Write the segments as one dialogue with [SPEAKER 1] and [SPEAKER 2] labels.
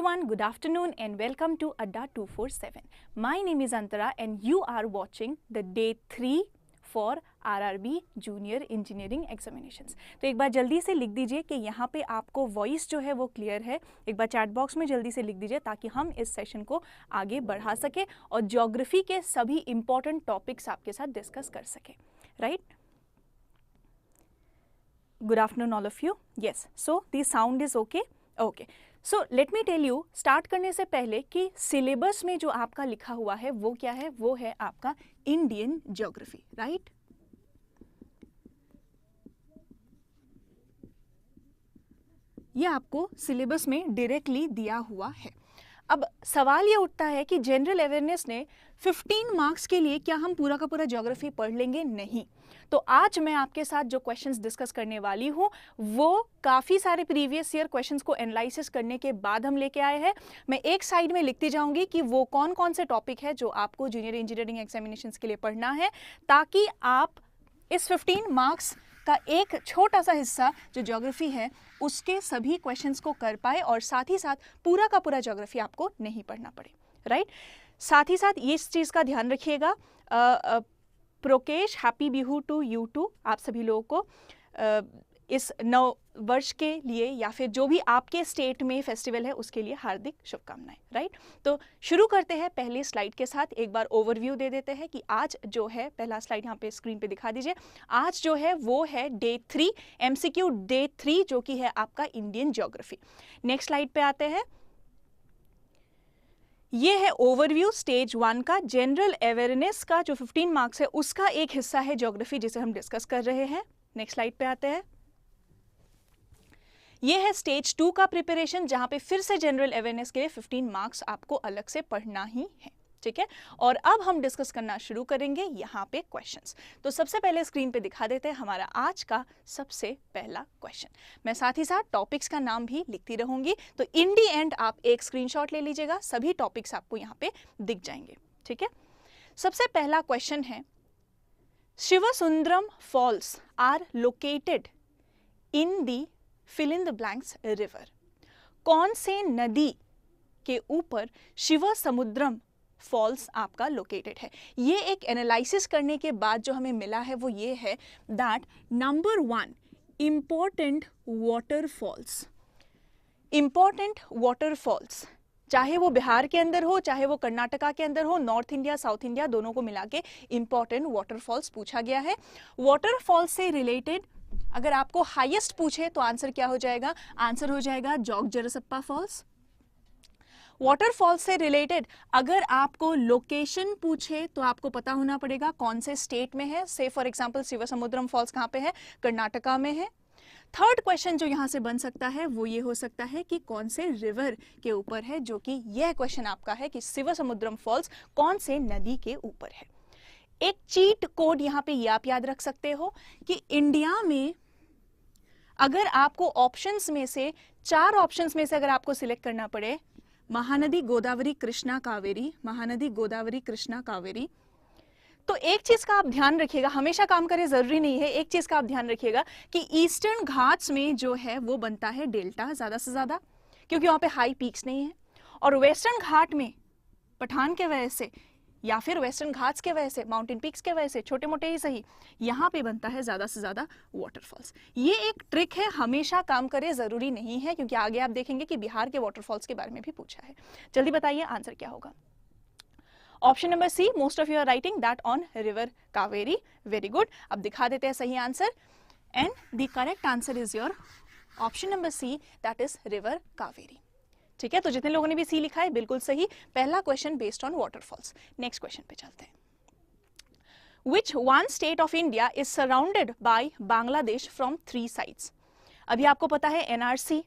[SPEAKER 1] everyone, good afternoon and welcome to Adda 247. My name is Antara and you are watching the day 3 for RRB Junior Engineering Examinations. तो एक बार जल्दी से लिख दीजिए कि यहाँ पे आपको वॉइस जो है वो क्लियर है. एक बार चैट बॉक्स में जल्दी से लिख दीजिए ताकि हम इस सेशन को आगे बढ़ा सके और ज्योग्राफी के सभी इंपॉर्टेंट टॉपिक्स आपके साथ डिस्कस कर सके. Right? Good afternoon all of you. Yes, so the sound is okay? Okay. So let me tell you, start करने से पहले कि सिलेबस में जो आपका लिखा हुआ है वो क्या है? वो है आपका इंडियन ज्योग्राफी, राइट? ये आपको सिलेबस में डायरेक्टली दिया हुआ है. अब सवाल ये उठता है कि जनरल अवेयरनेस ने 15 मार्क्स के लिए क्या हम पूरा का पूरा ज्योग्राफी पढ़ लेंगे? नहीं. तो आज मैं आपके साथ जो क्वेश्चंस डिस्कस करने वाली हूँ वो काफ़ी सारे प्रीवियस ईयर क्वेश्चंस को एनालिसिस करने के बाद हम लेके आए हैं. मैं एक साइड में लिखती जाऊंगी कि वो कौन कौन से टॉपिक है जो आपको जूनियर इंजीनियरिंग एग्जामिनेशंस के लिए पढ़ना है ताकि आप इस 15 मार्क्स का एक छोटा सा हिस्सा जो ज्योग्राफी है उसके सभी क्वेश्चंस को कर पाए और साथ ही साथ पूरा का पूरा ज्योग्राफी आपको नहीं पढ़ना पड़े. राइट? साथ ही साथ इस चीज़ का ध्यान रखिएगा. Prokesh, happy Bihu to you too, आप सभी लोगों को इस नव वर्ष के लिए या फिर जो भी आपके स्टेट में फेस्टिवल है उसके लिए हार्दिक शुभकामनाएं. राइट? तो शुरू करते हैं पहली स्लाइड के साथ. एक बार ओवरव्यू दे देते हैं कि आज जो है, पहला स्लाइड यहाँ पे स्क्रीन पे दिखा दीजिए. आज जो है वो है डे 3, MCQ डे 3 जो कि है आपका इंडियन ज्योग्राफी. नेक्स्ट स्लाइड पे आते हैं. ये है ओवरव्यू स्टेज 1 का. जनरल अवेयरनेस का जो 15 मार्क्स है उसका एक हिस्सा है ज्योग्राफी जिसे हम डिस्कस कर रहे हैं. नेक्स्ट स्लाइड पे आते हैं. ये है स्टेज 2 का प्रिपरेशन जहां पे फिर से जनरल अवेयरनेस के लिए 15 मार्क्स आपको अलग से पढ़ना ही है. ठीक है? और अब हम डिस्कस करना शुरू करेंगे यहाँ पे क्वेश्चंस. तो सबसे पहले स्क्रीन पे दिखा देते हैं हमारा आज का सबसे पहला क्वेश्चन. मैं साथ ही साथ टॉपिक्स का नाम भी लिखती रहूंगी तो इन दी एंड आप एक स्क्रीनशॉट ले लीजिएगा. सभी टॉपिक्स आपको यहाँ पे दिख जाएंगे. ठीक है? सबसे पहला क्वेश्चन है, Shivasundaram falls are located in the fill in the blanks river. कौन से नदी के ऊपर शिवसमुद्रम फॉल्स आपका लोकेटेड है? ये एक एनालिसिस करने के बाद जो हमें मिला है वो ये है that number 1 important waterfalls. Important waterfalls चाहे वो बिहार के अंदर हो चाहे वो कर्नाटका के अंदर हो, नॉर्थ इंडिया साउथ इंडिया दोनों को मिला के इंपॉर्टेंट वाटरफॉल्स पूछा गया है. वाटरफॉल्स से रिलेटेड अगर आपको हाईएस्ट पूछे तो आंसर क्या हो जाएगा? आंसर हो जाएगा जोग जरसप्पा फॉल्स. वाटरफॉल से रिलेटेड अगर आपको लोकेशन पूछे तो आपको पता होना पड़ेगा कौन से स्टेट में है. से फॉर एग्जांपल शिवसमुद्रम फॉल्स कहाँ पे है? कर्नाटका में है. थर्ड क्वेश्चन जो यहाँ से बन सकता है वो ये हो सकता है कि कौन से रिवर के ऊपर है, जो कि यह क्वेश्चन आपका है कि शिवसमुद्रम फॉल्स कौन से नदी के ऊपर है. एक चीट कोड यहाँ पे ये आप याद रख सकते हो कि इंडिया में अगर आपको ऑप्शंस में से 4 ऑप्शंस में से अगर आपको सिलेक्ट करना पड़े, महानदी गोदावरी कृष्णा कावेरी, महानदी गोदावरी कृष्णा कावेरी, तो एक चीज का आप ध्यान रखिएगा, हमेशा काम करे जरूरी नहीं है. एक चीज का आप ध्यान रखिएगा कि ईस्टर्न घाट्स में जो है वो बनता है डेल्टा ज्यादा से ज्यादा क्योंकि वहां पे हाई पीक्स नहीं है, और वेस्टर्न घाट में पठान के वजह से या फिर वेस्टर्न घाट्स के वजह से, माउंटेन पीक्स के वजह से, छोटे मोटे ही सही, यहाँ पे बनता है ज्यादा से ज्यादा वाटरफॉल्स. ये एक ट्रिक है, हमेशा काम करे जरूरी नहीं है क्योंकि आगे आप देखेंगे कि बिहार के वाटरफॉल्स के बारे में भी पूछा है. जल्दी बताइए आंसर क्या होगा? Option number C, most of you are writing that on river Kaveri. Very good. अब दिखा देते हैं सही answer and the correct answer is your option number C, that is river Kaveri. ठीक है? तो जितने लोगों ने भी सी लिखा है बिल्कुल सही. पहला question based on waterfalls. Next question पे चलते हैं. Which one state of India is surrounded by Bangladesh from 3 sides? अभी आपको पता है NRC,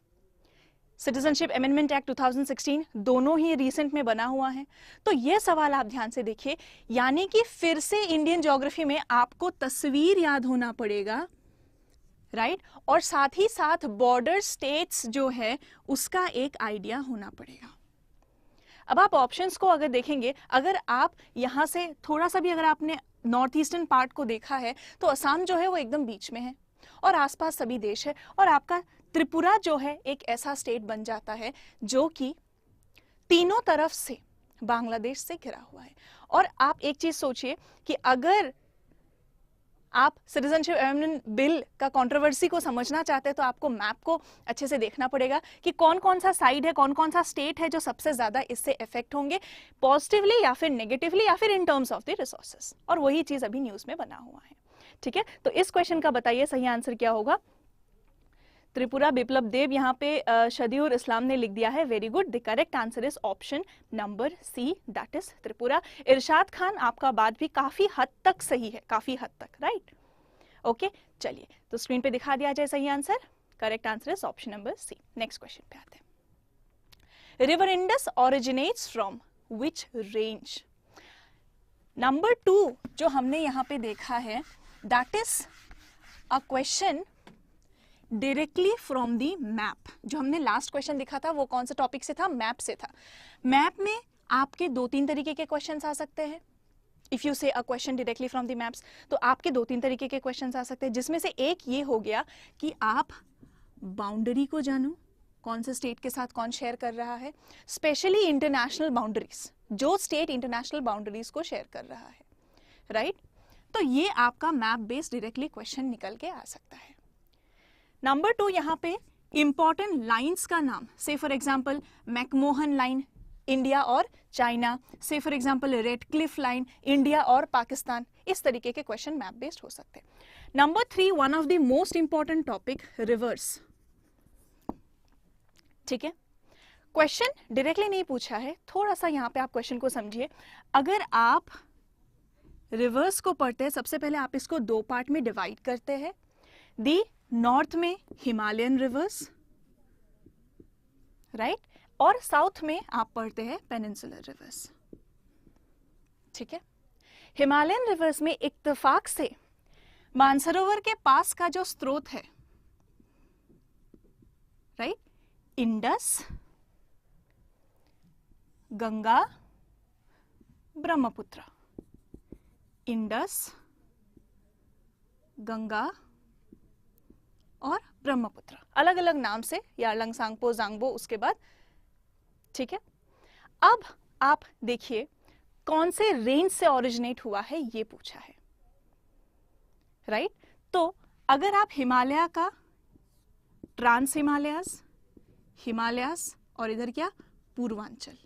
[SPEAKER 1] सिटीजनशिप अमेंडमेंट एक्ट 2016 दोनों ही रिसेंट में बना हुआ है. तो ये सवाल आप ध्यान से देखिए, यानी कि फिर से इंडियन ज्योग्राफी में आपको तस्वीर याद होना पड़ेगा. राइट? और साथ ही साथ बॉर्डर स्टेट्स जो है उसका एक आइडिया होना पड़ेगा. अब आप ऑप्शंस को अगर देखेंगे, अगर आप यहाँ से थोड़ा सा भी अगर आपने नॉर्थ ईस्टर्न पार्ट को देखा है तो असम जो है वो एकदम बीच में है और आसपास सभी देश है, और आपका त्रिपुरा जो है एक ऐसा स्टेट बन जाता है जो कि तीनों तरफ से बांग्लादेश से घिरा हुआ है। और आप एक चीज सोचिए कि अगर आप सिटीजनशिप अमेंडमेंट बिल का कंट्रोवर्सी को समझना चाहते हैं तो आपको मैप को अच्छे से देखना पड़ेगा कि कौन कौन सा साइड है, कौन कौन सा स्टेट है जो सबसे ज्यादा इससे इफेक्ट होंगे, पॉजिटिवली या फिर नेगेटिवली या फिर in terms of the resources. और वही चीज अभी न्यूज में बना हुआ है। ठीक है, तो इस क्वेश्चन का बताइए सही आंसर क्या होगा। त्रिपुरा बिप्लब देव, यहाँ पे शदीउर इस्लाम ने लिख दिया है very good. The correct answer is option number C, that is Tripura. Irshad Khan, आपका बात भी काफी हद तक सही है, काफी हद तक, राइट। ओके, चलिए तो स्क्रीन पे दिखा दिया जाए सही answer. Correct answer is option number C. Next question पे आते हैं। River Indus originates from which range. Number 2 जो हमने यहाँ पे देखा है, that is a question directly from the map. जो हमने लास्ट क्वेश्चन दिखा था वो कौन से टॉपिक से था, मैप से था। मैप में आपके 2-3 तरीके के क्वेश्चंस आ सकते हैं। इफ यू से अ question directly from the maps, तो आपके 2-3 तरीके के क्वेश्चंस आ सकते हैं, जिसमें से एक ये हो गया कि आप बाउंड्री को जानो, कौन से स्टेट के साथ कौन शेयर कर रहा है, स्पेशली इंटरनेशनल बाउंड्रीज, जो स्टेट इंटरनेशनल बाउंड्रीज को शेयर कर रहा है, राइट। तो ये आपका मैप बेस्ड डायरेक्टली क्वेश्चन निकल के आ सकता है। नंबर 2, यहाँ पे इंपॉर्टेंट लाइंस का नाम, से for example McMahon line, India और चाइना, से for example red Cliff line, India और पाकिस्तान। इस तरीके के क्वेश्चन मैप बेस्ड हो सकते हैं। Number 3, one of the most important topic, reverse. ठीक है, क्वेश्चन डायरेक्टली नहीं पूछा है, थोड़ा सा यहाँ पे आप क्वेश्चन को समझिए। अगर आप रिवर्स को पढ़ते हैं, सबसे पहले आप इसको 2 पार्ट में डिवाइड करते हैं। दी नॉर्थ में हिमालयन रिवर्स, राइट, और साउथ में आप पढ़ते हैं पेनिनसुलर रिवर्स। ठीक है, हिमालयन रिवर्स में इत्तेफाक से मानसरोवर के पास का जो स्रोत है, right, Indus, Ganga, Brahmaputra, Indus, Ganga और ब्रह्मपुत्र, अलग अलग नाम से, या लंगसांगपो, जांगबो, उसके बाद। ठीक है, अब आप देखिए कौन से रेंज से ओरिजिनेट हुआ है ये पूछा है, राइट। तो अगर आप हिमालय का ट्रांस हिमालयास, हिमालयास और इधर क्या पूर्वांचल,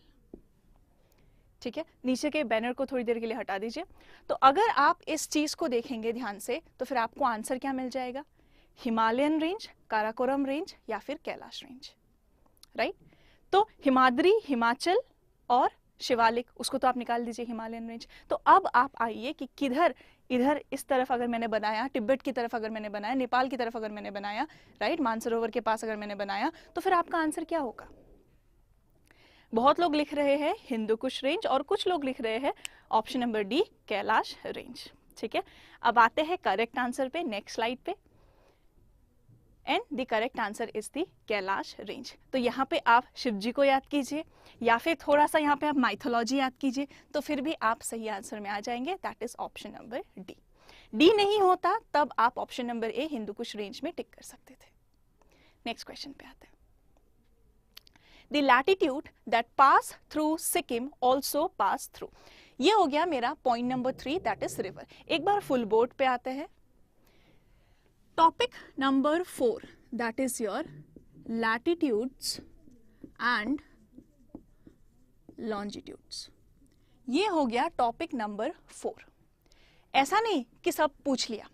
[SPEAKER 1] ठीक है, नीचे के बैनर को थोड़ी देर के लिए हटा दीजिए। तो अगर आप इस चीज को देखेंगे ध्यान से तो फिर आपको आंसर क्या मिल जाएगा, हिमालयन रेंज, काराकोरम रेंज या फिर कैलाश रेंज, राइट। तो हिमाद्री, हिमाचल और शिवालिक, उसको तो आप निकाल दीजिए हिमालयन रेंज। तो अब आप आइए कि किधर, इधर इस तरफ अगर मैंने बनाया, तिब्बत की तरफ अगर मैंने बनाया, नेपाल की तरफ अगर मैंने बनाया, राइट, मानसरोवर के पास अगर मैंने बनाया, तो फिर आपका आंसर क्या होगा। बहुत लोग लिख रहे हैं हिंदू कुश रेंज और कुछ लोग लिख रहे हैं option number D, Kailash range. ठीक है, अब आते हैं करेक्ट आंसर पे, नेक्स्ट स्लाइड पे। And the correct answer is the Kailash range. तो यहाँ पे आप शिव जी को याद कीजिए या फिर थोड़ा सा यहाँ पे आप माइथोलॉजी याद कीजिए, तो फिर भी आप सही आंसर में आ जाएंगे, that is option number D. D नहीं होता तब आप ऑप्शन नंबर ए, हिंदू कुश रेंज में टिक कर सकते थे। नेक्स्ट क्वेश्चन पे आते हैं। The latitude that pass through Sikkim also pass through. ये हो गया मेरा point number 3, that is river. एक बार फुल बोर्ड पे आते हैं। Topic number 4, that is your latitudes and longitudes. ये हो गया टॉपिक नंबर 4। ऐसा नहीं कि सब पूछ लिया,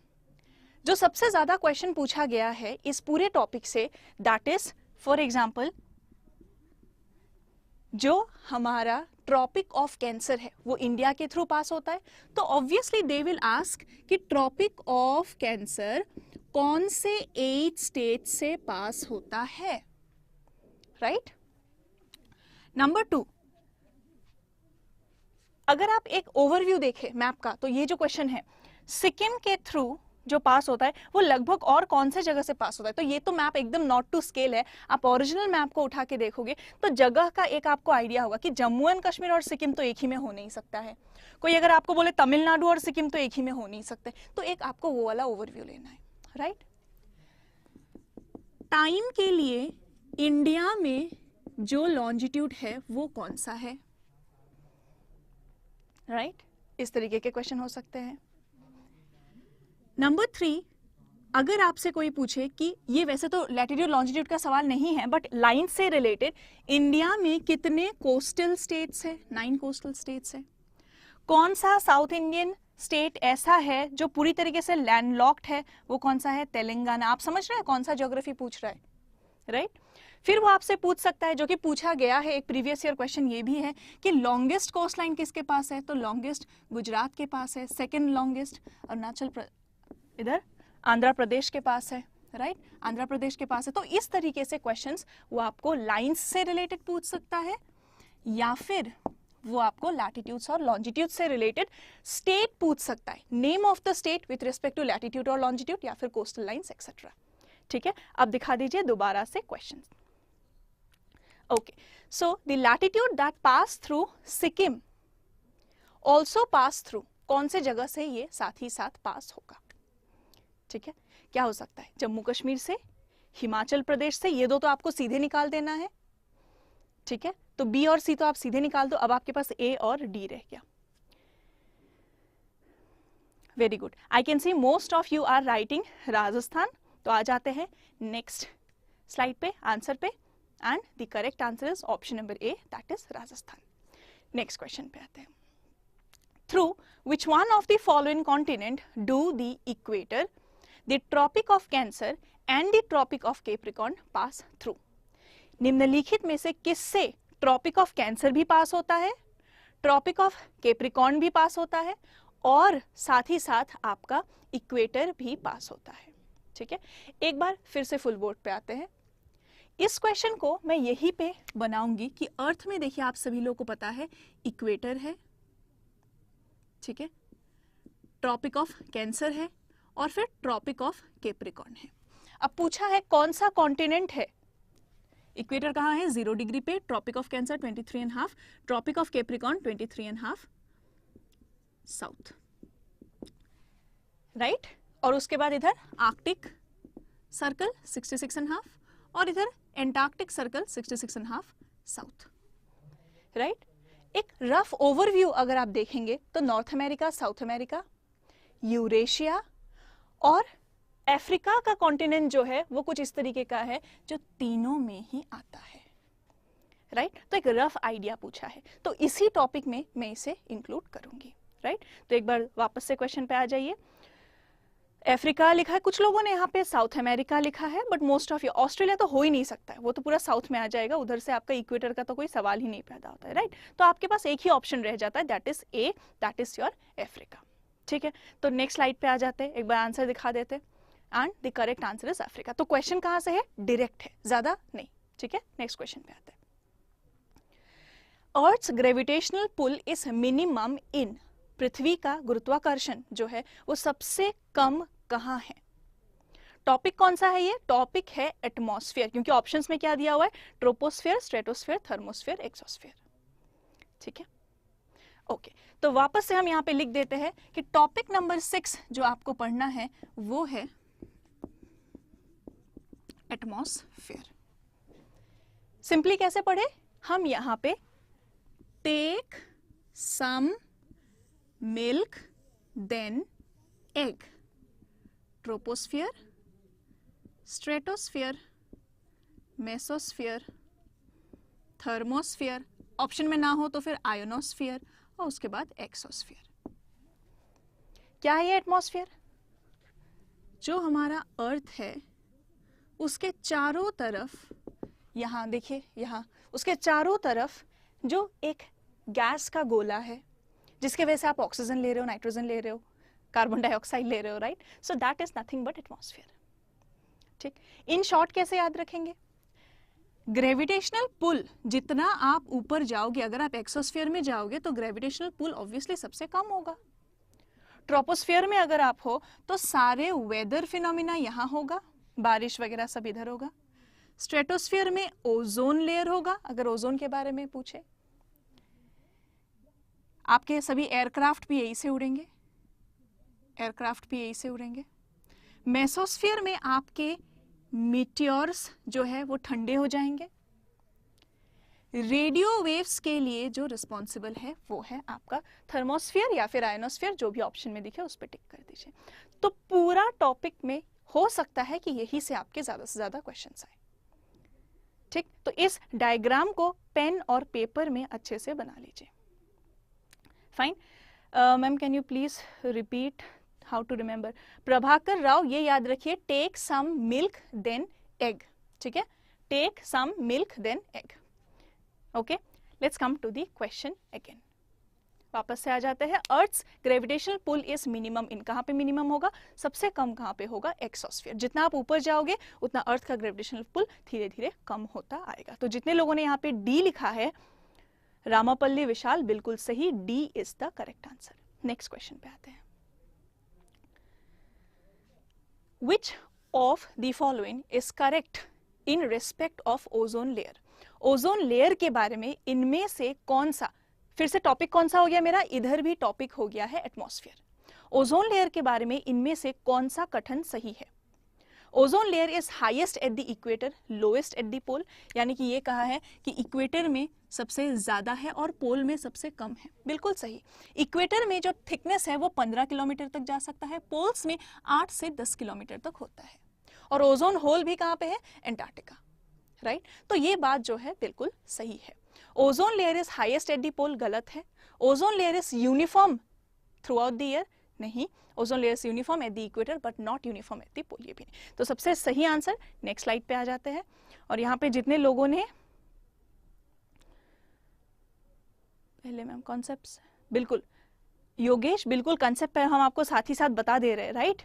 [SPEAKER 1] जो सबसे ज्यादा क्वेश्चन पूछा गया है इस पूरे टॉपिक से, दैट इज फॉर एग्जाम्पल जो हमारा ट्रॉपिक ऑफ कैंसर है वो इंडिया के थ्रू पास होता है, तो ऑब्वियसली दे विल आस्क कि ट्रॉपिक ऑफ कैंसर कौन से 8 स्टेट से पास होता है, राइट। नंबर 2, अगर आप एक ओवरव्यू देखें मैप का, तो ये जो क्वेश्चन है सिक्किम के थ्रू जो पास होता है वो लगभग और कौन से जगह से पास होता है, तो ये तो मैप एकदम नॉट टू स्केल है। आप ओरिजिनल मैप को उठा के देखोगे तो जगह का एक आपको आइडिया होगा कि जम्मू एंड कश्मीर और सिक्किम तो एक ही में हो नहीं सकता है। कोई अगर आपको बोले तमिलनाडु और सिक्किम तो एक ही में हो नहीं सकते, तो एक आपको वो वाला ओवरव्यू लेना है, राइट। टाइम के लिए इंडिया में जो लॉन्जिट्यूड है वो कौन सा है, राइट? इस तरीके के क्वेश्चन हो सकते हैं। नंबर 3, अगर आपसे कोई पूछे कि ये वैसे तो लैटिट्यूड लॉन्जिट्यूड का सवाल नहीं है बट लाइन से रिलेटेड, इंडिया में कितने कोस्टल स्टेट्स है? 9 कोस्टल स्टेट्स है। कौन सा साउथ इंडियन स्टेट ऐसा है जो पूरी तरीके से लैंडलॉक्ड है? वो कौन सा है? तेलंगाना। आप समझ रहे हैं कौन सा ज्योग्राफी पूछ रहा है, राइट? फिर वो आपसे पूछ सकता है, जो कि पूछा गया है, एक प्रीवियस ईयर क्वेश्चन ये भी है कि लॉन्गेस्ट कोस्ट लाइन किसके पास है? तो लॉन्गेस्ट गुजरात के पास है, सेकेंड लॉन्गेस्ट इधर आंध्र प्रदेश के पास है, राइट? आंध्र प्रदेश के पास है। तो इस तरीके से क्वेश्चंस वो आपको लाइंस से रिलेटेड पूछ सकता है, या फिर वो आपको लैटिट्यूड्स और लॉन्जिट्यूड से रिलेटेड स्टेट पूछ सकता है, name of the state with respect to latitude और लॉन्जिट्यूड, या फिर कोस्टल लाइंस एक्सेट्रा। ठीक है, अब दिखा दीजिए दोबारा से question. Okay, so the latitude that pass through Sikkim also pass through, कौन से जगह से ये साथ ही साथ पास होगा? ठीक है, क्या हो सकता है? जम्मू कश्मीर से, हिमाचल प्रदेश से, ये दो तो आपको सीधे निकाल देना है। ठीक है, तो बी और सी तो आप सीधे निकाल दो, अब आपके पास ए और डी रह गया। Very good, I can see most of you are writing Rajasthan. तो आ जाते हैं नेक्स्ट स्लाइड पे, आंसर पे, and the correct answer is option number A, that is Rajasthan. Next question पे आते हैं। Through which one of the following continent do the equator, the Tropic of Cancer and the Tropic of Capricorn pass through? निम्नलिखित में से किससे tropic of cancer भी पास होता है, ट्रॉपिक ऑफ कैप्रिकॉर्न भी पास होता है, और साथ ही साथ आपका इक्वेटर भी पास होता है? ठीक है, एक बार फिर से फुल बोर्ड पे आते हैं। इस क्वेश्चन को मैं यहीं पे बनाऊंगी कि अर्थ में देखिए आप सभी लोगों को पता है इक्वेटर है, ठीक है, ट्रॉपिक ऑफ कैंसर है, और फिर ट्रॉपिक ऑफ कैप्रिकॉर्न है। अब पूछा है कौन सा कॉन्टिनेंट है? इक्वेटर कहाँ है? 0 डिग्री पे, Tropic of Cancer 23.5, Tropic of Capricorn 23.5 south, right? और उसके बाद इधर आर्कटिक सर्कल 66.5, और इधर एंटार्क्टिक सर्कल 66.5 साउथ, राइट? एक रफ ओवरव्यू अगर आप देखेंगे तो North America, South America, Eurasia और अफ्रीका का कॉन्टिनेंट जो है वो कुछ इस तरीके का है जो तीनों में ही आता है, राइट? तो एक रफ आइडिया पूछा है, तो इसी टॉपिक में मैं इसे इंक्लूड करूंगी, राइट? तो एक बार वापस से क्वेश्चन पे आ जाइए। अफ्रीका लिखा है, कुछ लोगों ने यहाँ पे साउथ अमेरिका लिखा है, but most of you, Australia तो हो ही नहीं सकता है, वो तो पूरा साउथ में आ जाएगा, उधर से आपका इक्वेटर का तो कोई सवाल ही नहीं पैदा होता है, राइट? तो आपके पास एक ही ऑप्शन रह जाता है, that is a, that is your Africa. ठीक है, तो नेक्स्ट स्लाइड पे आ जाते हैं, एक बार आंसर दिखा देते, and the correct answer is Africa. तो क्वेश्चन कहाँ से है? डायरेक्ट है, ज्यादा नहीं। ठीक है, नेक्स्ट क्वेश्चन पे आते हैं। Earth's gravitational pull is minimum in, पृथ्वी का गुरुत्वाकर्षण जो है वो सबसे कम कहाँ है? टॉपिक कौन सा है? ये टॉपिक है एटमॉस्फेयर, क्योंकि ऑप्शंस में क्या दिया हुआ है? Troposphere, stratosphere, thermosphere, exosphere. ठीक है, ओके, तो वापस से हम यहाँ पे लिख देते हैं कि टॉपिक नंबर 6 जो आपको पढ़ना है वो है एटमॉस्फेयर। सिंपली कैसे पढ़े हम? यहाँ पे take some milk then egg, troposphere, stratosphere, mesosphere, thermosphere, option में ना हो तो फिर आयोनोस्फियर, और उसके बाद एक्सोस्फियर। क्या है ये एटमॉस्फेयर? जो हमारा अर्थ है उसके चारों तरफ, यहाँ देखिए, यहाँ उसके चारों तरफ जो एक गैस का गोला है जिसके वजह से आप ऑक्सीजन ले रहे हो, नाइट्रोजन ले रहे हो, कार्बन डाइऑक्साइड ले रहे हो, right? So that is nothing but atmosphere. ठीक, इन शॉर्ट कैसे याद रखेंगे? ग्रेविटेशनल पुल जितना आप ऊपर जाओगे, अगर आप एक्सोस्फेयर में जाओगे तो ग्रेविटेशनल पुल ऑब्वियसली सबसे कम होगा। ट्रोपोस्फेयर में अगर आप हो तो सारे वेदर फिनोमिना यहाँ होगा, बारिश वगैरह सब इधर होगा। स्ट्रेटोस्फेयर में ओजोन लेयर होगा, अगर ओजोन के बारे में पूछे। आपके सभी एयरक्राफ्ट भी यही से उड़ेंगे, एयरक्राफ्ट भी यही से उड़ेंगे। मेसोस्फेयर में आपके मीटियोर्स जो है वो ठंडे हो जाएंगे। रेडियो वेव्स के लिए जो रिस्पॉन्सिबल है वो है आपका थर्मोस्फीयर या फिर आयनोस्फीयर, जो भी ऑप्शन में दिखे उस पर टिक कर दीजिए। तो पूरा टॉपिक में हो सकता है कि यही से आपके ज़्यादा से ज़्यादा क्वेश्चंस आए। ठीक, तो इस डायग्राम को पेन और पेपर में अच्छे से बना लीजिए। Fine ma'am, can you please repeat how to remember? Prabhakar Rao, ये याद रखिए, take some milk then egg. ठीक है, take some milk then egg. Okay, let's come to the question again. वापस से आ जाते हैं। Earth's gravitational pull is minimum in, कहाँ पे मिनिमम होगा? सबसे कम कहाँ पे होगा? एक्सोस्फीयर। जितना आप ऊपर जाओगे उतना अर्थ का ग्रेविटेशनल पुल धीरे धीरे कम होता आएगा। तो जितने लोगों ने यहाँ पे डी लिखा है, रामापल्ली विशाल, बिल्कुल सही, D is the correct answer. Next question पे आते हैं। Which of the following is correct in respect of ozone layer? Ozone layer के बारे में इनमें से कौन सा, फिर से टॉपिक कौन सा हो गया मेरा? इधर भी टॉपिक हो गया है एटमॉस्फेयर। ओजोन लेयर के बारे में इनमें से कौन सा कथन सही है? Ozone layer is highest at the equator, lowest at the pole, यानी कि ये कहा है कि इक्वेटर में सबसे ज्यादा है और पोल में सबसे कम है। बिल्कुल सही। इक्वेटर में जो थिकनेस है वो 15 किलोमीटर तक जा सकता है, पोल्स में 8 से 10 किलोमीटर तक होता है। और ओजोन होल भी कहाँ पे है? एंटार्क्टिका। राइट, तो ये बात जो है बिल्कुल सही है। Ozone layer is highest at the pole, गलत है। Ozone layer is uniform throughout the year, नहीं। Ozone layer is uniform at the equator but not uniform at the pole, ये भी नहीं। तो सबसे सही आंसर, नेक्स्ट स्लाइड पे आ जाते हैं। और यहाँ पे जितने लोगों ने पहले मैम कॉन्सेप्ट्स, बिल्कुल योगेश, बिल्कुल कंसेप्ट पे हम आपको साथ ही साथ बता दे रहे हैं, राइट।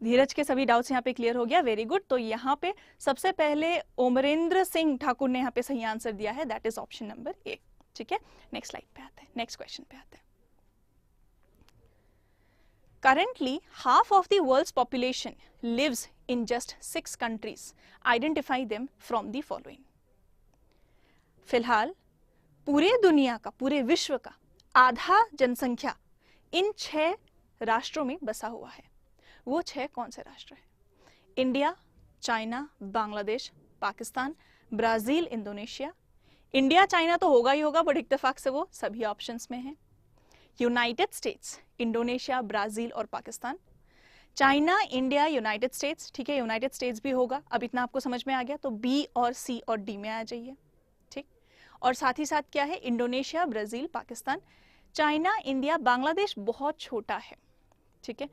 [SPEAKER 1] धीरज के सभी डाउट्स यहाँ पे क्लियर हो गया, वेरी गुड। तो यहाँ पे सबसे पहले ओमरेंद्र सिंह ठाकुर ने यहाँ पे सही आंसर दिया है, दैट इज ऑप्शन नंबर ए। ठीक है, नेक्स्ट स्लाइड पे आते हैं, नेक्स्ट क्वेश्चन पे आते हैं। Currently, half of the world's population lives in just 6 countries. Identify them from the following. फिलहाल पूरे दुनिया का, पूरे विश्व का आधा जनसंख्या इन 6 राष्ट्रों में बसा हुआ है। वो 6 कौन से राष्ट्र हैं? India, China, Bangladesh, Pakistan, Brazil, Indonesia. India China तो होगा ही होगा, बट इत्तेफाक से वो सभी ऑप्शंस में है। यूनाइटेड स्टेट्स, इंडोनेशिया, ब्राजील और Pakistan. China, India, United states, ठीक है, यूनाइटेड स्टेट्स भी होगा। अब इतना आपको समझ में आ गया, तो बी और सी और डी में आ जाइए। ठीक, और साथ ही साथ क्या है? Indonesia, Brazil, Pakistan. China, India, Bangladesh बहुत छोटा है, ठीक है,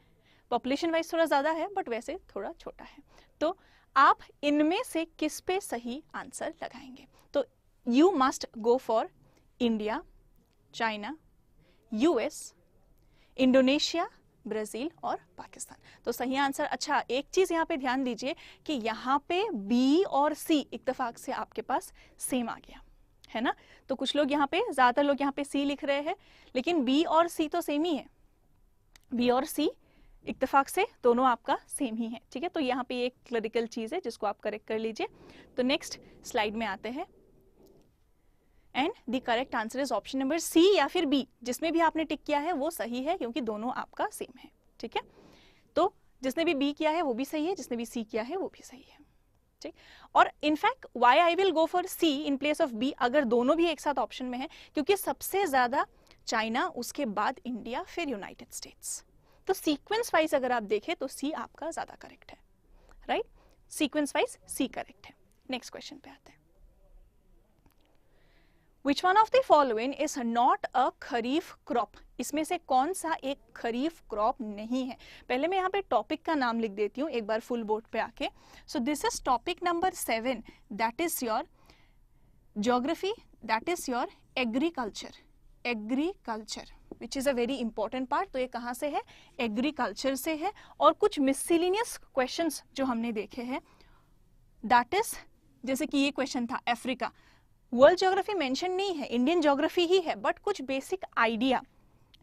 [SPEAKER 1] पॉपुलेशन वाइज थोड़ा ज्यादा है बट वैसे थोड़ा छोटा है। तो आप इनमें से किस पे सही आंसर लगाएंगे? तो you must go for India, China, US, Indonesia, Brazil और पाकिस्तान। तो सही आंसर, अच्छा एक चीज यहाँ पे ध्यान दीजिए कि यहाँ पे बी और सी इत्तेफाक से आपके पास सेम आ गया है ना। तो कुछ लोग यहाँ पे, ज्यादातर लोग यहाँ पे सी लिख रहे हैं, लेकिन बी और सी तो सेम ही है। बी और सी इत्तेफाक से दोनों आपका सेम ही है, ठीक है। तो यहाँ पे एक क्लरिकल चीज है जिसको आप करेक्ट कर लीजिए। तो नेक्स्ट स्लाइड में आते हैं, and the correct answer is option number C या फिर बी, जिसमें भी आपने टिक किया है वो सही है क्योंकि दोनों आपका सेम है, ठीक है। तो जिसने भी बी किया है वो भी सही है, जिसने भी सी किया है वो भी सही है, ठीक। और in fact why I will go for C in place of B, अगर दोनों भी एक साथ ऑप्शन में है, क्योंकि सबसे ज्यादा चाइना, उसके बाद इंडिया, फिर यूनाइटेड स्टेट्स। तो सीक्वेंस वाइज अगर आप देखें तो सी आपका ज्यादा करेक्ट है, right. Sequence wise C correct है। नेक्स्ट क्वेश्चन पे आते हैं। Which one of the following is not a kharif crop? इसमें से कौन सा एक खरीफ क्रॉप नहीं है? पहले मैं यहाँ पे टॉपिक का नाम लिख देती हूँ एक बार फुल बोर्ड पे आके। So this is topic number 7, that is your geography, that is your agriculture. Agriculture which is a very important part. तो ये कहाँ से है? एग्रीकल्चर से है। और कुछ मिसलिनियस क्वेश्चंस जो हमने देखे हैं, दैट इज, जैसे कि ये क्वेश्चन था अफ्रीका, वर्ल्ड ज्योग्राफी मेंशन नहीं है, इंडियन ज्योग्राफी ही है, बट कुछ बेसिक आइडिया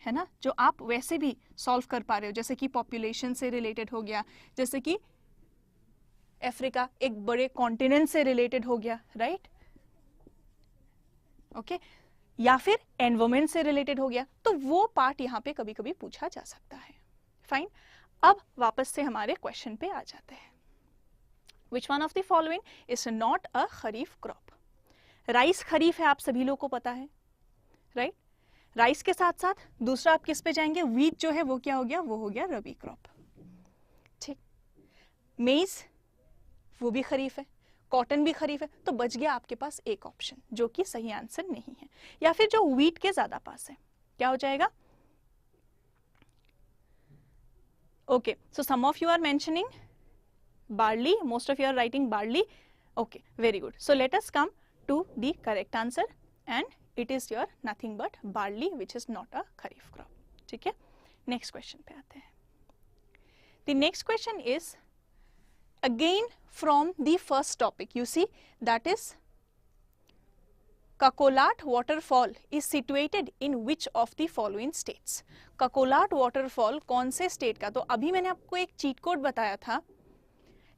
[SPEAKER 1] है ना जो आप वैसे भी सॉल्व कर पा रहे हो, जैसे कि पॉपुलेशन से रिलेटेड हो गया, जैसे कि अफ्रीका एक बड़े कॉन्टिनेंट से रिलेटेड हो गया, राइट, ओके, या फिर एनवायरमेंट से रिलेटेड हो गया। तो वो पार्ट यहाँ पे कभी कभी पूछा जा सकता है। फाइन, अब वापस से हमारे क्वेश्चन पे आ जाते हैं। Which one of the following is not a kharif crop? Rice kharif है, आप सभी लोगों को पता है, राइट। राइस के साथ साथ दूसरा आप किस पे जाएंगे, व्हीट जो है वो क्या हो गया, वो हो गया रबी क्रॉप, ठीक। मेज वो भी खरीफ है, कॉटन भी खरीफ है, तो बच गया आपके पास एक ऑप्शन जो कि सही आंसर नहीं है, या फिर जो व्हीट के ज्यादा पास है, क्या हो जाएगा। Okay, so some of you are mentioning barley, most of you are writing barley. Okay, very good. So let us come to the correct answer, and it is your nothing but barley, which is not a kharif crop. ठीक है, next question पे आते हैं. The next question is again from the first topic. You see, that is Kakolat waterfall is situated in which of the following states? Kakolat waterfall कौन से state का, तो अभी मैंने आपको एक चीट कोड बताया था,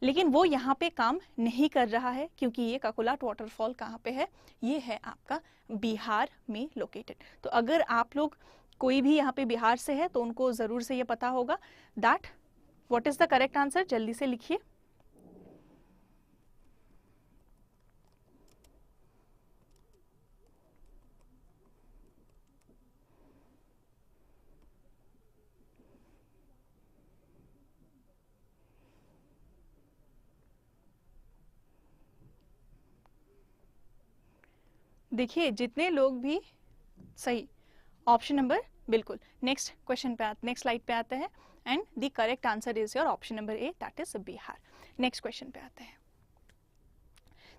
[SPEAKER 1] लेकिन वो यहाँ पे काम नहीं कर रहा है, क्योंकि ये काकोलाट वाटरफॉल कहाँ पे है, ये है आपका बिहार में लोकेटेड। तो अगर आप लोग कोई भी यहाँ पे बिहार से है तो उनको जरूर से ये पता होगा that what is the correct answer, जल्दी से लिखिए। देखिए जितने लोग भी सही, ऑप्शन नंबर बिल्कुल। नेक्स्ट क्वेश्चन पे नेक्स्ट स्लाइड पे आते हैं, and the correct answer is your option number A, that is Bihar. Next question पे आते हैं।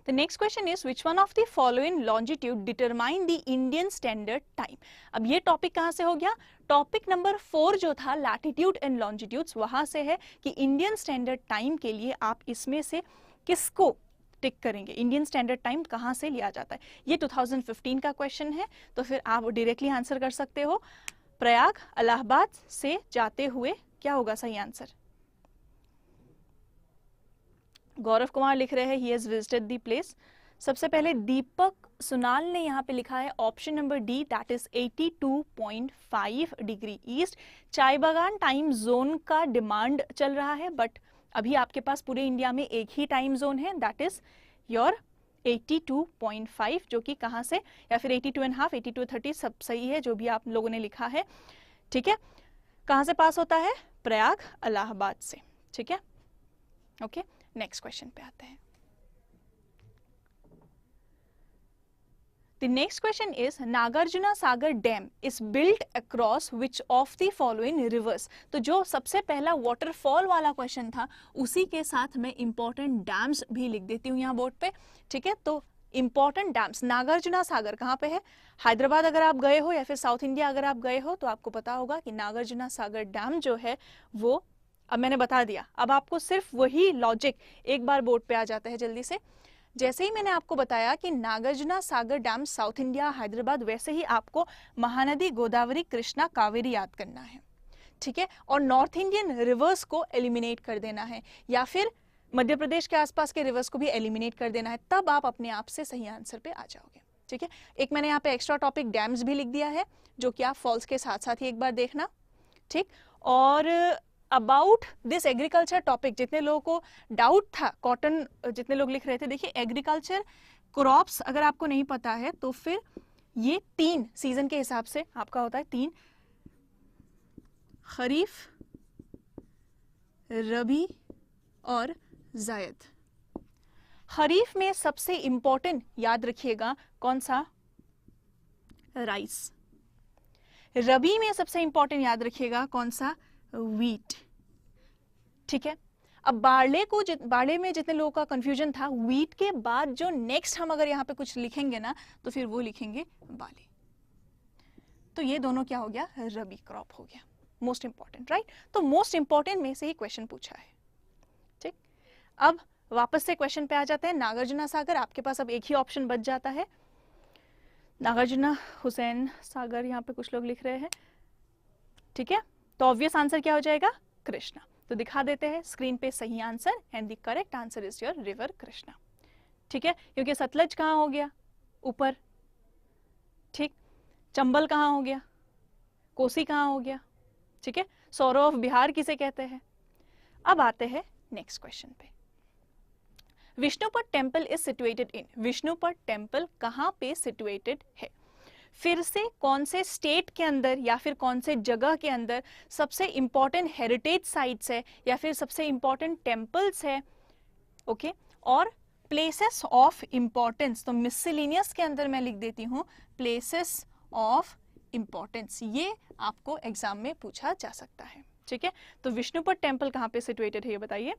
[SPEAKER 1] The next question is which one of the following longitude determine the Indian standard time? अब ये topic कहाँ से हो गया, टॉपिक नंबर 4 जो था लैटिट्यूड एंड लॉन्जिट्यूड्स, वहां से है कि इंडियन स्टैंडर्ड टाइम के लिए आप इसमें से किसको टिक करेंगे, इंडियन स्टैंडर्ड टाइम कहाँ से लिया जाता है। ये 2015 का क्वेश्चन है, तो फिर आप डायरेक्टली आंसर कर सकते हो। प्रयाग इलाहाबाद से जाते हुए क्या होगा सही आंसर। गौरव कुमार लिख रहे हैं he has visited the place. सबसे पहले दीपक सुनाल ने यहाँ पे लिखा है option number D, that is 82.5 degree east. चाय बागान टाइम जोन का डिमांड चल रहा है, बट अभी आपके पास पूरे इंडिया में एक ही टाइम जोन है, दैट इज योर 82.5, जो कि कहाँ से, या फिर 82.5, 82:30 सब सही है जो भी आप लोगों ने लिखा है, ठीक है। कहाँ से पास होता है, प्रयाग इलाहाबाद से, ठीक है। ओके, नेक्स्ट क्वेश्चन पे आते हैं। The next question is Nagarjuna Sagar dam is built across which of the following rivers? तो जो सबसे पहला वाटरफॉल वाला क्वेश्चन था उसी के साथ मैं इंपॉर्टेंट डैम्स भी लिख देती हूँ यहाँ बोर्ड पे, ठीक है। तो इंपॉर्टेंट डैम्स, नागार्जुना सागर कहाँ पे है, हैदराबाद अगर आप गए हो या फिर साउथ इंडिया अगर आप गए हो तो आपको पता होगा कि नागार्जुना सागर डैम जो है वो, अब मैंने बता दिया, अब आपको सिर्फ वही लॉजिक एक बार बोर्ड पे आ जाता है जल्दी से। जैसे ही मैंने आपको बताया कि नागार्जुना सागर डैम साउथ इंडिया हैदराबाद, वैसे ही आपको महानदी गोदावरी कृष्णा कावेरी याद करना है, ठीक है। और नॉर्थ इंडियन रिवर्स को एलिमिनेट कर देना है, या फिर मध्य प्रदेश के आसपास के रिवर्स को भी एलिमिनेट कर देना है, तब आप अपने आप से सही आंसर पे आ जाओगे, ठीक है। एक मैंने यहाँ पे एक्स्ट्रा टॉपिक डैम्स भी लिख दिया है, जो कि आप फॉल्स के साथ साथ ही एक बार देखना, ठीक। और अबाउट दिस एग्रीकल्चर टॉपिक, जितने लोगों को डाउट था, कॉटन जितने लोग लिख रहे थे, देखिए एग्रीकल्चर क्रॉप्स अगर आपको नहीं पता है तो फिर ये 3 सीजन के हिसाब से आपका होता है, 3, खरीफ, रबी और जायद। खरीफ में सबसे इंपॉर्टेंट याद रखिएगा कौन सा, राइस। रबी में सबसे इंपॉर्टेंट याद रखिएगा कौन सा, व्हीट, ठीक है। अब बारले में जितने लोगों का कंफ्यूजन था, व्हीट के बाद जो नेक्स्ट हम अगर यहाँ पे कुछ लिखेंगे ना तो फिर वो लिखेंगे बार्ले। तो ये दोनों क्या हो गया, रबी क्रॉप हो गया, मोस्ट इंपॉर्टेंट, राइट। तो मोस्ट इंपॉर्टेंट में से ही क्वेश्चन पूछा है, ठीक। अब वापस से क्वेश्चन पे आ जाते हैं। नागार्जुना सागर, आपके पास अब एक ही ऑप्शन बच जाता है, नागार्जुना हुसैन सागर यहाँ पे कुछ लोग लिख रहे हैं, ठीक है। तो ऑब्वियस आंसर क्या हो जाएगा, कृष्णा। तो दिखा देते हैं स्क्रीन पे सही answer, and the correct answer is your river Krishna, ठीक है। क्योंकि सतलज कहाँ हो गया, ऊपर, ठीक। चंबल कहाँ हो गया, कोसी कहाँ हो गया, ठीक है। सौरव बिहार किसे कहते हैं। अब आते हैं नेक्स्ट क्वेश्चन पे। Vishnupad temple is situated in, Vishnupad temple कहाँ पे सिचुएटेड है? फिर से कौन से स्टेट के अंदर या फिर कौन से जगह के अंदर सबसे इंपॉर्टेंट हेरिटेज साइट्स है या फिर सबसे इंपॉर्टेंट टेम्पल्स है, ओके और प्लेसेस ऑफ इंपॉर्टेंस, तो मिससेलेनियस के अंदर मैं लिख देती हूँ प्लेसेस ऑफ इंपॉर्टेंस, ये आपको एग्जाम में पूछा जा सकता है, ठीक है। तो विष्णुपद टेम्पल कहाँ पे सिचुएटेड है ये बताइए।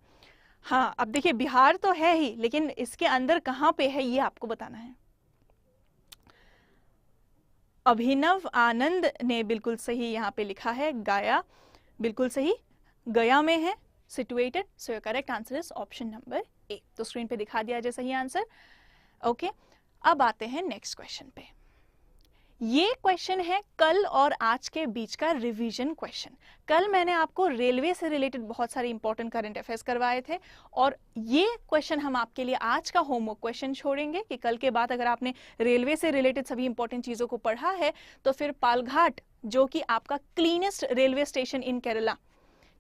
[SPEAKER 1] हाँ, अब देखिए बिहार तो है ही, लेकिन इसके अंदर कहाँ पे है ये आपको बताना है। अभिनव आनंद ने बिल्कुल सही यहाँ पे लिखा है, गया, बिल्कुल सही, गया में है situated. So your correct answer is option number ए। तो स्क्रीन पे दिखा दिया जैसा ही आंसर, ओके। अब आते हैं नेक्स्ट क्वेश्चन पे। ये क्वेश्चन है कल और आज के बीच का रिवीजन क्वेश्चन। कल मैंने आपको रेलवे से रिलेटेड बहुत सारे इंपॉर्टेंट करंट अफेयर्स करवाए थे और ये क्वेश्चन हम आपके लिए आज का होमवर्क क्वेश्चन छोड़ेंगे कि कल के बाद अगर आपने रेलवे से रिलेटेड सभी इंपॉर्टेंट चीजों को पढ़ा है तो फिर पालघाट, जो कि आपका क्लीनेस्ट रेलवे स्टेशन इन केरला,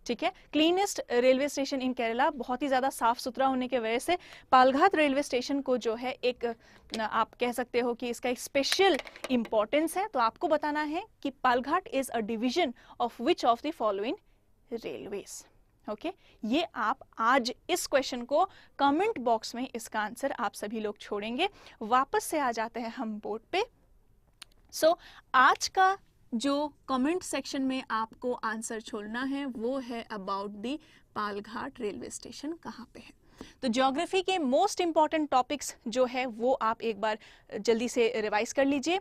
[SPEAKER 1] ठीक है, क्लीनेस्ट रेलवे स्टेशन इन केरला, बहुत ही ज़्यादा साफ सुथरा होने की वजह से पालघाट रेलवे स्टेशन को जो है एक आप कह सकते हो कि इसका एक स्पेशल इंपॉर्टेंस है। तो आपको बताना है कि Palghat is a division of which of the following railways, okay. ये आप आज इस क्वेश्चन को कमेंट बॉक्स में इसका आंसर आप सभी लोग छोड़ेंगे। वापस से आ जाते हैं हम बोर्ड पे। सो आज का जो कमेंट सेक्शन में आपको आंसर छोड़ना है वो है about the Palghat railway station कहाँ पे है। तो ज्योग्राफी के मोस्ट इंपॉर्टेंट टॉपिक्स जो है वो आप एक बार जल्दी से रिवाइज कर लीजिए।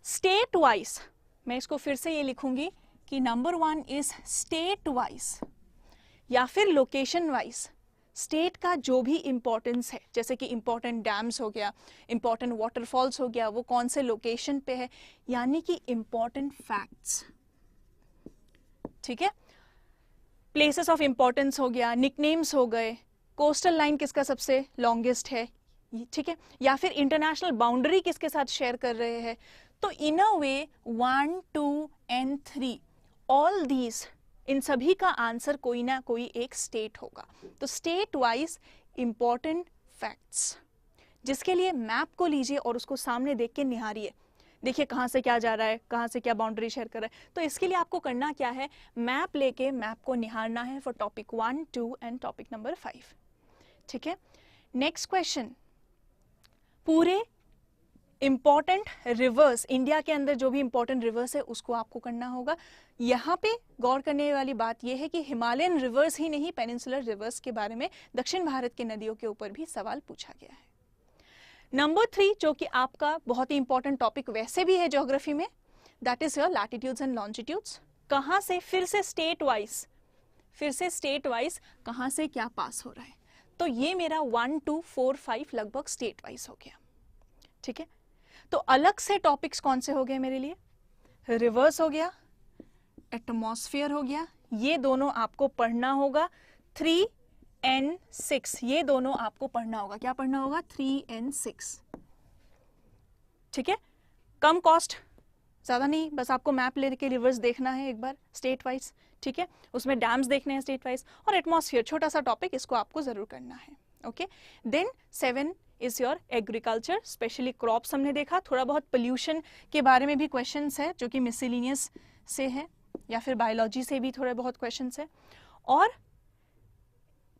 [SPEAKER 1] स्टेट वाइज मैं इसको फिर से ये लिखूंगी कि नंबर 1 इज स्टेट वाइज या फिर लोकेशन वाइज, स्टेट का जो भी इंपॉर्टेंस है, जैसे कि इंपॉर्टेंट डैम्स हो गया, इंपॉर्टेंट वाटरफॉल्स हो गया, वो कौन से लोकेशन पे है, यानी कि इंपॉर्टेंट फैक्ट्स, ठीक है। प्लेसेस ऑफ इंपॉर्टेंस हो गया, निकनेम्स हो गए, कोस्टल लाइन किसका सबसे लॉन्गेस्ट है, ठीक है, या फिर इंटरनेशनल बाउंड्री किसके साथ शेयर कर रहे हैं। तो इन अ वे 1, 2 and 3 ऑल दीज, इन सभी का आंसर कोई ना कोई एक स्टेट होगा। तो स्टेट वाइज इंपॉर्टेंट फैक्ट्स, जिसके लिए मैप को लीजिए और उसको सामने देख के निहारिए, देखिए कहाँ से क्या जा रहा है, कहाँ से क्या बाउंड्री शेयर कर रहा है। तो इसके लिए आपको करना क्या है, मैप लेके मैप को निहारना है for topic 1, 2 and topic number 5, ठीक है। नेक्स्ट क्वेश्चन, पूरे इंपॉर्टेंट रिवर्स, इंडिया के अंदर जो भी इंपॉर्टेंट रिवर्स है उसको आपको करना होगा। यहाँ पे गौर करने वाली बात यह है कि हिमालयन रिवर्स ही नहीं, पेनिनसुलर रिवर्स के बारे में, दक्षिण भारत के नदियों के ऊपर भी सवाल पूछा गया है। नंबर 3 जो कि आपका बहुत ही इंपॉर्टेंट टॉपिक वैसे भी है ज्योग्राफी में, that is your latitudes and longitudes. कहाँ से, फिर से स्टेट वाइज कहाँ से क्या पास हो रहा है। तो ये मेरा 1, 2, 4, 5 लगभग स्टेट वाइज हो गया, ठीक है। तो अलग से टॉपिक्स कौन से हो गए मेरे लिए, रिवर्स हो गया, एटमॉस्फेयर हो गया, ये दोनों आपको पढ़ना होगा। 3 and 6 ये दोनों आपको पढ़ना होगा। क्या पढ़ना होगा, 3 and 6, ठीक है। कम कॉस्ट, ज्यादा नहीं, बस आपको मैप लेके रिवर्स देखना है एक बार स्टेट वाइज, ठीक है, उसमें डैम्स देखने हैं स्टेट वाइज, और एटमॉस्फेयर छोटा सा टॉपिक, इसको आपको जरूर करना है, ओके। Then 7 is your agriculture, specially crops हमने देखा, थोड़ा बहुत पोल्यूशन के बारे में भी क्वेश्चंस है जो कि मिसलिनियस से है या फिर बायोलॉजी से भी थोड़े बहुत क्वेश्चंस है, और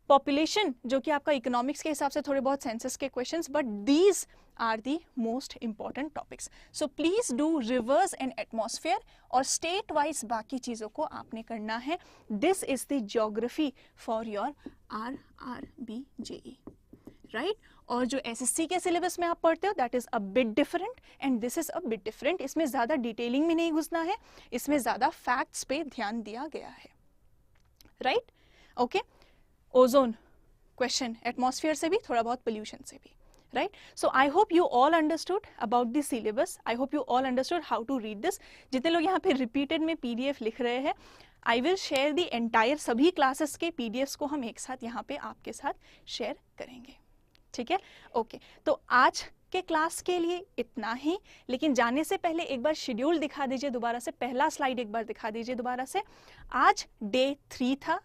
[SPEAKER 1] पॉपुलेशन जो कि आपका इकोनॉमिक्स के हिसाब से थोड़े बहुत सेंसस के questions, but these are the most important topics. So please do rivers and atmosphere, और स्टेट वाइज बाकी चीजों को आपने करना है। This is the geography for your RRB JE, right. और जो SSC के सिलेबस में आप पढ़ते हो that is a bit different and this is a bit different. इसमें ज्यादा डिटेलिंग में नहीं घुसना है, इसमें ज्यादा फैक्ट्स पे ध्यान दिया गया है, right, okay. Ozone question, atmosphere से भी, थोड़ा बहुत पोल्यूशन से भी, right. So I hope you all understood about this syllabus, I hope you all understood how to read this. जितने लोग यहाँ पे रिपीटेड में PDF लिख रहे हैं, I will share the entire सभी क्लासेस के PDFs को हम एक साथ यहाँ पे आपके साथ शेयर करेंगे, ठीक है, ओके। तो आज के क्लास के लिए इतना ही, लेकिन जाने से पहले एक बार शेड्यूल दिखा दीजिए दोबारा से, पहला स्लाइड एक बार दिखा दीजिए दोबारा से। आज डे 3 था,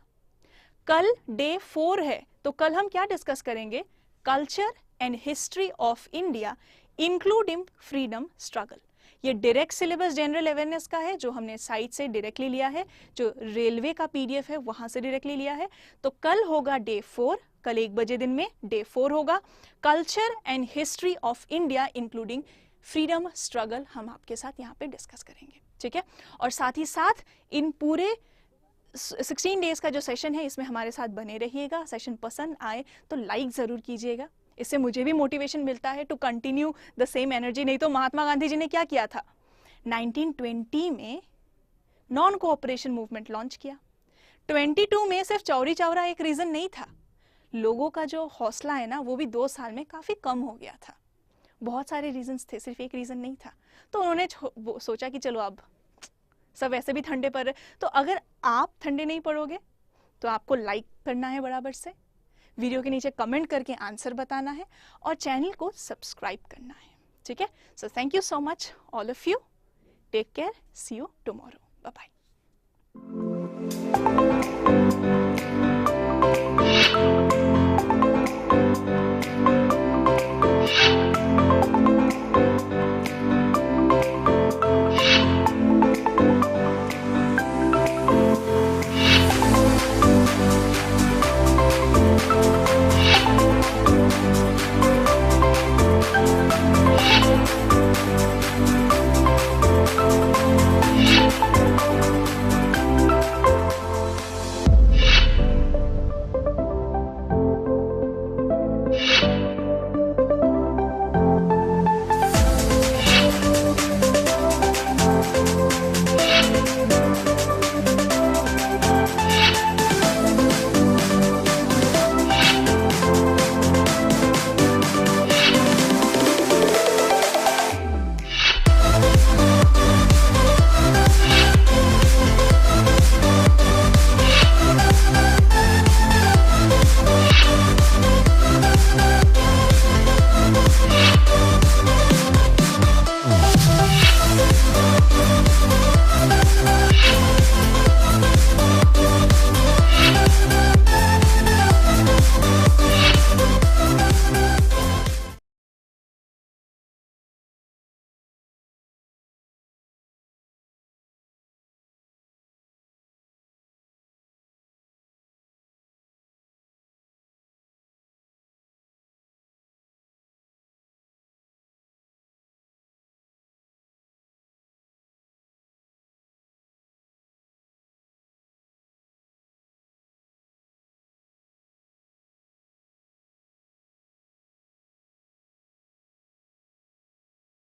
[SPEAKER 1] कल डे 4 है, तो कल हम क्या डिस्कस करेंगे, culture and history of India including freedom struggle. ये डायरेक्ट सिलेबस जनरल अवेयरनेस का है, जो हमने साइट से डायरेक्टली लिया है, जो रेलवे का पीडीएफ है वहां से डायरेक्टली लिया है। तो कल होगा डे 4, कल 1 बजे दिन में डे 4 होगा, culture and history of India including freedom struggle हम आपके साथ यहाँ पे डिस्कस करेंगे, ठीक है। और साथ ही साथ इन पूरे 16 डेज का जो सेशन है इसमें हमारे साथ बने रहिएगा। सेशन पसंद आए तो लाइक ज़रूर कीजिएगा, इससे मुझे भी मोटिवेशन मिलता है to continue the same energy. नहीं तो महात्मा गांधी जी ने क्या किया था, 1920 में नॉन कोऑपरेशन मूवमेंट लॉन्च किया। 22 में सिर्फ चौरी चौरा एक रीज़न नहीं था, लोगों का जो हौसला है ना वो भी 2 साल में काफ़ी कम हो गया था। बहुत सारे रीजंस थे, सिर्फ एक रीज़न नहीं था। तो उन्होंने सोचा कि चलो अब सब वैसे भी ठंडे पड़ रहे, तो अगर आप ठंडे नहीं पड़ोगे तो आपको लाइक करना है बराबर से, वीडियो के नीचे कमेंट करके आंसर बताना है और चैनल को सब्सक्राइब करना है, ठीक है। So thank you so much all of you, take care, see you tomorrow, bye bye.